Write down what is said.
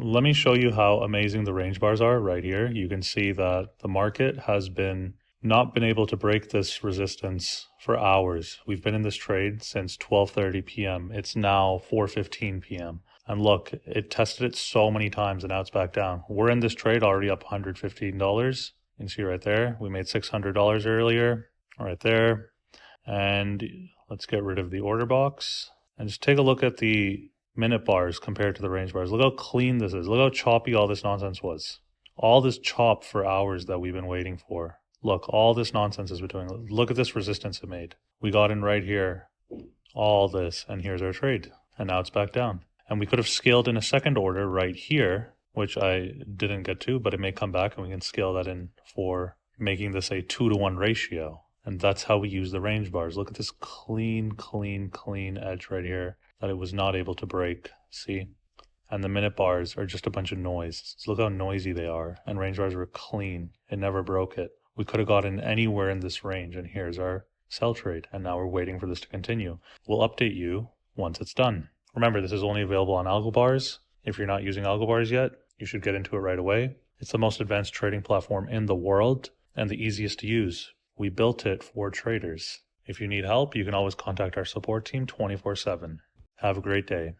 Let me show you how amazing the range bars are right here. You can see that the market has not been able to break this resistance for hours. We've been in this trade since 12:30 p.m. It's now 4:15 p.m. And look, it tested it so many times and now it's back down. We're in this trade already up $115. You can see right there. We made $600 earlier, right there. And let's get rid of the order box and just take a look at the minute bars compared to the range bars. Look how clean this is. Look how choppy all this nonsense was. All this chop for hours that we've been waiting for. Look, all this nonsense is between. Look at this resistance it made. We got in right here. All this, and here's our trade. And now it's back down. And we could have scaled in a second order right here, which I didn't get to, but it may come back and we can scale that in for making this a 2-to-1 ratio. And that's how we use the range bars. Look at this clean edge right here that it was not able to break. See? And the minute bars are just a bunch of noise. So look how noisy they are. And range bars were clean. It never broke it. We could have gotten anywhere in this range. And here's our sell trade. And now we're waiting for this to continue. We'll update you once it's done. Remember, this is only available on AlgoBars. If you're not using AlgoBars yet, you should get into it right away. It's the most advanced trading platform in the world and the easiest to use. We built it for traders. If you need help, you can always contact our support team 24/7. Have a great day.